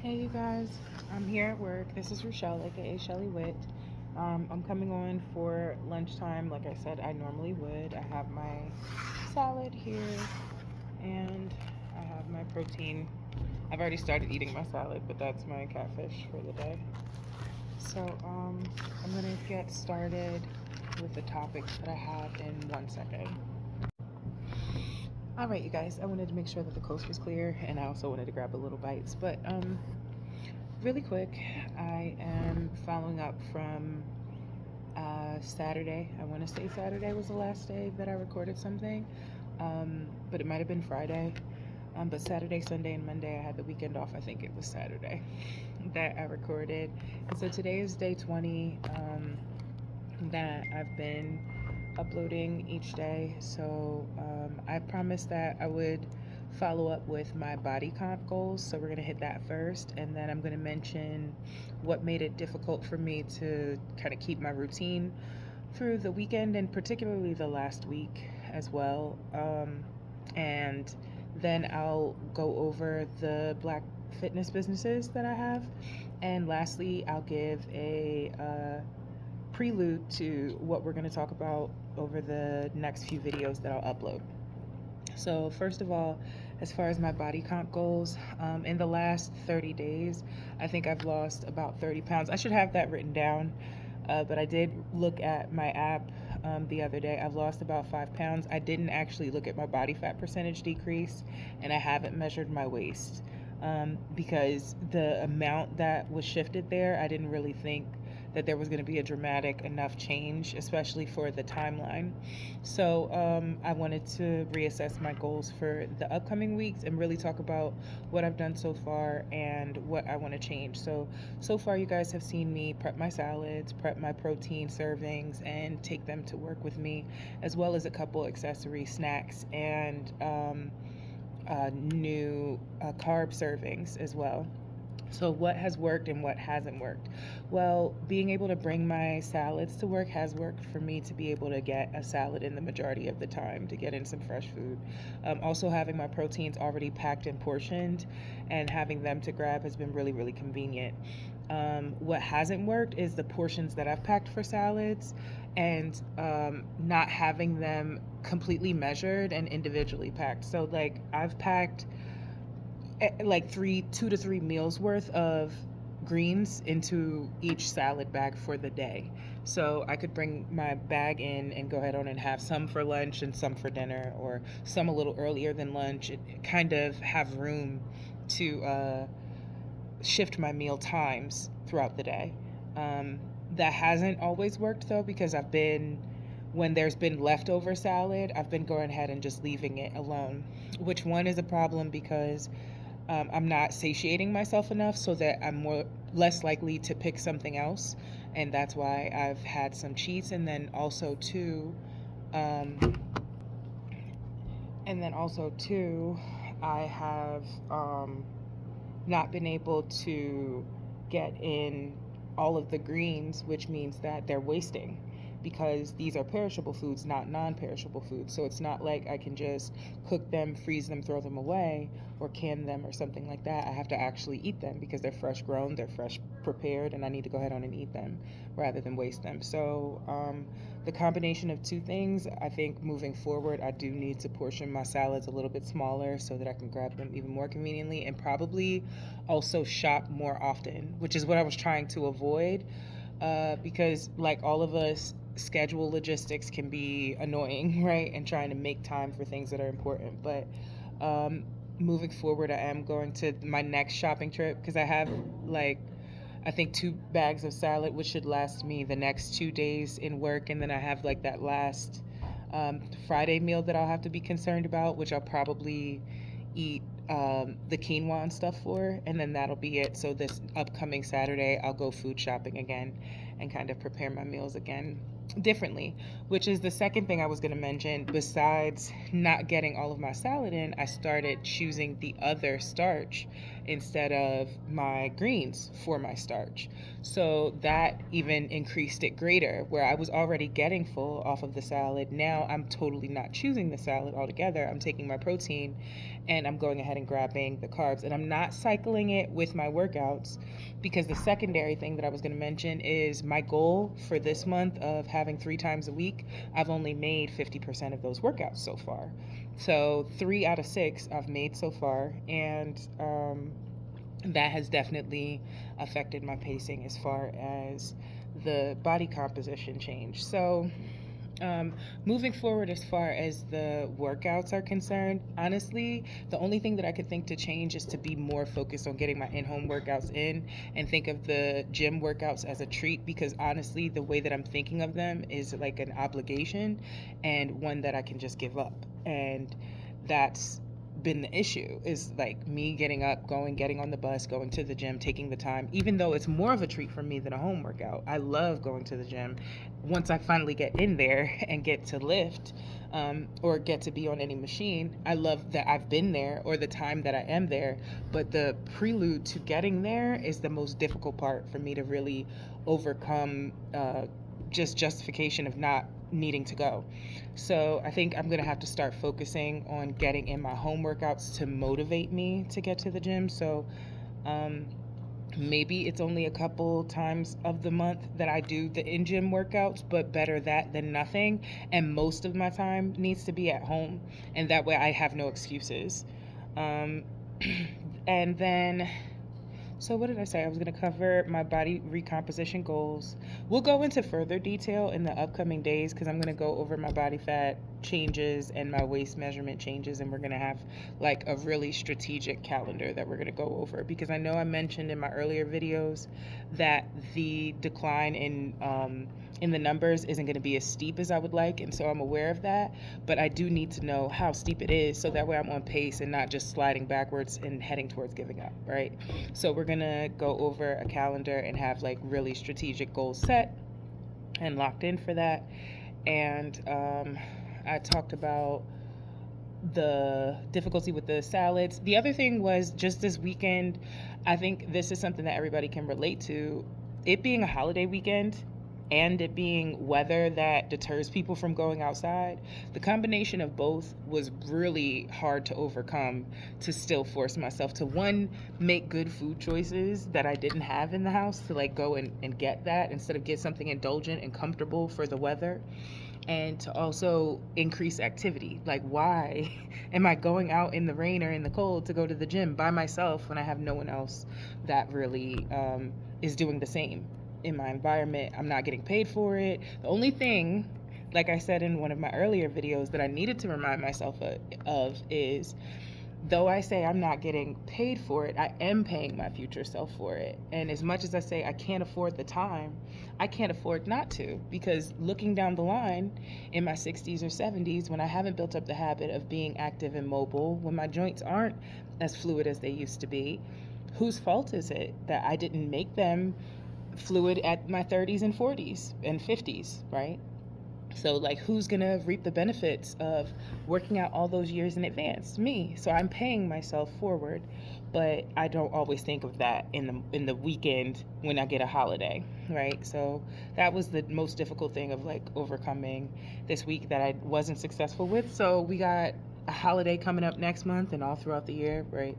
Hey you guys, I'm here at work. This is Rochelle, aka Shelly Witt. I'm coming on for lunchtime like I said I normally would. I have my salad here and I have my protein. I've already started eating my salad, but that's my catfish for the day. So I'm gonna get started with the topics that I have in 1 second. All right, you guys, I wanted to make sure that the coast was clear and I also wanted to grab a little bites, but really quick, I am following up from Saturday. I want to say Saturday was the last day that I recorded something, but it might have been Friday. But Saturday, Sunday, and Monday, I had the weekend off. I think it was Saturday that I recorded. And so today is day 20 that I've been uploading each day. So I promised that I would follow up with my body comp goals. So we're going to hit that first. And then I'm going to mention what made it difficult for me to kind of keep my routine through the weekend and particularly the last week as well. And then I'll go over the Black fitness businesses that I have. And lastly, I'll give a prelude to what we're going to talk about over the next few videos that I'll upload. So first of all, as far as my body comp goes, in the last 30 days, I think I've lost about 30 pounds. I should have that written down, but I did look at my app the other day. I've lost about 5 pounds. I didn't actually look at my body fat percentage decrease, and I haven't measured my waist because the amount that was shifted there, I didn't really think that there was going to be a dramatic enough change, especially for the timeline. So I wanted to reassess my goals for the upcoming weeks and really talk about what I've done so far and what I want to change. So far, you guys have seen me prep my salads, prep my protein servings, and take them to work with me, as well as a couple accessory snacks and new carb servings as well. So, what has worked and what hasn't worked? Well, being able to bring my salads to work has worked for me to be able to get a salad in the majority of the time, to get in some fresh food. Also, having my proteins already packed and portioned and having them to grab has been really, really convenient. What hasn't worked is the portions that I've packed for salads and not having them completely measured and individually packed. So, like, I've packed like 2 to 3 meals worth of greens into each salad bag for the day. So I could bring my bag in and go ahead on and have some for lunch and some for dinner, or some a little earlier than lunch. It kind of have room to shift my meal times throughout the day. That hasn't always worked though, because when there's been leftover salad, I've been going ahead and just leaving it alone, which one is a problem because I'm not satiating myself enough so that I'm less likely to pick something else, and that's why I've had some cheats. Um, and then also too, I have not been able to get in all of the greens, which means that they're wasting because these are perishable foods, not non-perishable foods. So it's not like I can just cook them, freeze them, throw them away, or can them or something like that. I have to actually eat them because they're fresh grown, they're fresh prepared, and I need to go ahead on and eat them rather than waste them. So the combination of two things, I think moving forward, I do need to portion my salads a little bit smaller so that I can grab them even more conveniently, and probably also shop more often, which is what I was trying to avoid. Because, like all of us, schedule logistics can be annoying, right? And trying to make time for things that are important. But moving forward, I am going to my next shopping trip because I have, like, I think 2 bags of salad, which should last me the next 2 days in work. And then I have like that last Friday meal that I'll have to be concerned about, which I'll probably eat the quinoa and stuff for, and then that'll be it. So this upcoming Saturday, I'll go food shopping again and kind of prepare my meals again differently, which is the second thing I was going to mention. Besides not getting all of my salad in, I started choosing the other starch instead of my greens for my starch. So that even increased it greater, where I was already getting full off of the salad. Now I'm totally not choosing the salad altogether. I'm taking my protein and I'm going ahead and grabbing the carbs, and I'm not cycling it with my workouts, because the secondary thing that I was going to mention is my goal for this month of having 3 times a week. I've only made 50% of those workouts so far. So 3 out of 6 I've made so far, and that has definitely affected my pacing as far as the body composition change. So moving forward, as far as the workouts are concerned, honestly, the only thing that I could think to change is to be more focused on getting my in-home workouts in, and think of the gym workouts as a treat, because honestly, the way that I'm thinking of them is like an obligation and one that I can just give up. And that's been the issue, is like me getting up, getting on the bus, going to the gym, taking the time, even though it's more of a treat for me than a home workout. I love going to the gym. Once I finally get in there and get to lift, or get to be on any machine, I love that I've been there, or the time that I am there. But the prelude to getting there is the most difficult part for me to really overcome, just justification of not needing to go. So I think I'm gonna have to start focusing on getting in my home workouts to motivate me to get to the gym. So um, maybe it's only a couple times of the month that I do the in-gym workouts, but better that than nothing. And most of my time needs to be at home, and that way I have no excuses. Um, and then, so what did I say? I was going to cover my body recomposition goals. We'll go into further detail in the upcoming days, because I'm going to go over my body fat changes and my waist measurement changes, and we're going to have like a really strategic calendar that we're going to go over, because I know I mentioned in my earlier videos that the decline in the numbers isn't going to be as steep as I would like, and so I'm aware of that, but I do need to know how steep it is, so that way I'm on pace and not just sliding backwards and heading towards giving up, right? So we're going to go over a calendar and have like really strategic goals set and locked in for that. And I talked about the difficulty with the salads. The other thing was, just this weekend, I think this is something that everybody can relate to. It being a holiday weekend and it being weather that deters people from going outside, the combination of both was really hard to overcome, to still force myself to, one, make good food choices that I didn't have in the house, to like go and get that instead of get something indulgent and comfortable for the weather, and to also increase activity. Like, why am I going out in the rain or in the cold to go to the gym by myself when I have no one else that really is doing the same in my environment? I'm not getting paid for it. The only thing, like I said in one of my earlier videos, that I needed to remind myself of is, though I say I'm not getting paid for it, I am paying my future self for it. And as much as I say I can't afford the time, I can't afford not to, because looking down the line in my 60s or 70s, when I haven't built up the habit of being active and mobile, when my joints aren't as fluid as they used to be, whose fault is it that I didn't make them fluid at my 30s and 40s and 50s, right? So like, who's gonna reap the benefits of working out all those years in advance? Me. So I'm paying myself forward, but I don't always think of that in the weekend when I get a holiday, right? So that was the most difficult thing of like overcoming this week that I wasn't successful with. So we got a holiday coming up next month and all throughout the year, right?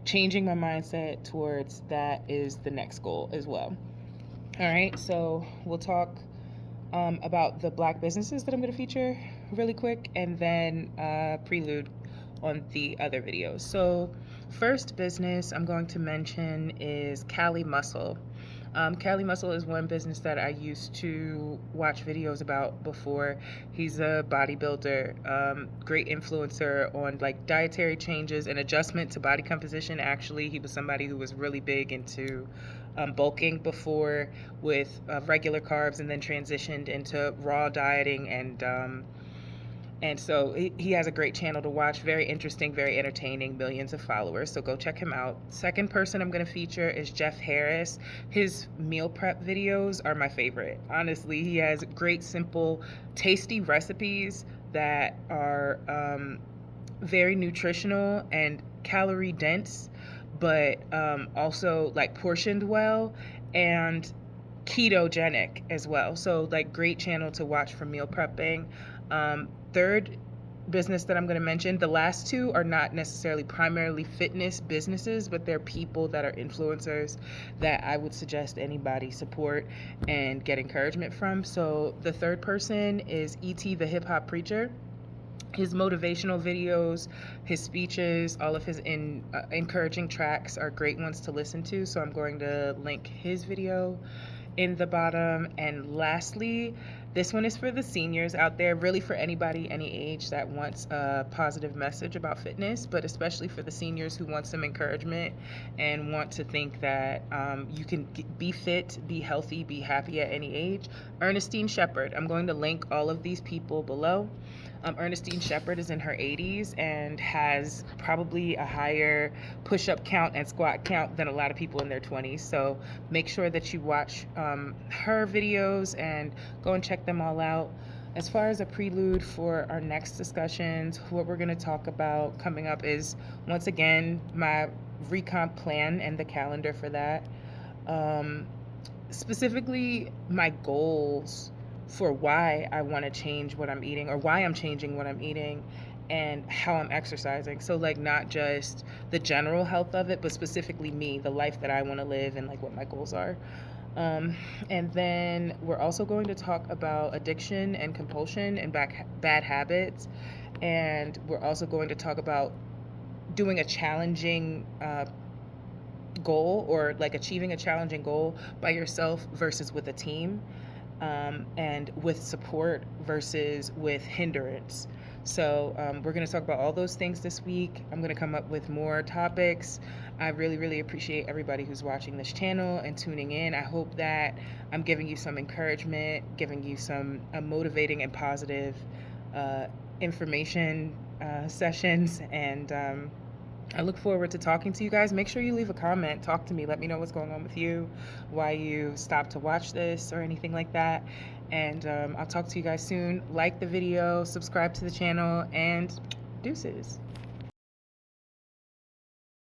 Changing my mindset towards that is the next goal as well. All right, so we'll talk about the Black businesses that I'm going to feature really quick, and then prelude on the other videos. So first business I'm going to mention is Cali Muscle. Cali Muscle is one business that I used to watch videos about before. He's a bodybuilder, great influencer on like dietary changes and adjustment to body composition. Actually, he was somebody who was really big into bulking before with regular carbs, and then transitioned into raw dieting, and so he has a great channel to watch. Very interesting, very entertaining, millions of followers. So go check him out. Second person I'm going to feature is Jeff Harris. His meal prep videos are my favorite. Honestly, he has great, simple, tasty recipes that are very nutritional and calorie dense, but also like portioned well and ketogenic as well. So like great channel to watch for meal prepping. Third business that I'm going to mention, the last two are not necessarily primarily fitness businesses, but they're people that are influencers that I would suggest anybody support and get encouragement from. So the third person is E.T. the Hip Hop Preacher. His motivational videos, his speeches, all of his encouraging tracks are great ones to listen to. So I'm going to link his video in the bottom. And lastly, this one is for the seniors out there, really for anybody any age that wants a positive message about fitness, but especially for the seniors who want some encouragement and want to think that you can be fit, be healthy, be happy at any age. Ernestine Shepard. I'm going to link all of these people below. Ernestine Shepard is in her 80s and has probably a higher push-up count and squat count than a lot of people in their 20s. So make sure that you watch her videos and go and check them all out. As far as a prelude for our next discussions, what we're going to talk about coming up is, once again, my recomp plan and the calendar for that. Specifically, my goals for why I want to change what I'm eating, or why I'm changing what I'm eating, and how I'm exercising. So like not just the general health of it, but specifically me, the life that I want to live, and like what my goals are. And then we're also going to talk about addiction and compulsion and bad habits. And we're also going to talk about doing a challenging goal, or like achieving a challenging goal by yourself versus with a team, and with support versus with hindrance. So we're going to talk about all those things this week. I'm going to come up with more topics. I really, really appreciate everybody who's watching this channel and tuning in. I hope that I'm giving you some encouragement, giving you some motivating and positive information sessions, and I look forward to talking to you guys. Make sure you leave a comment. Talk to me. Let me know what's going on with you, why you stopped to watch this or anything like that. And I'll talk to you guys soon. Like the video, subscribe to the channel, and deuces.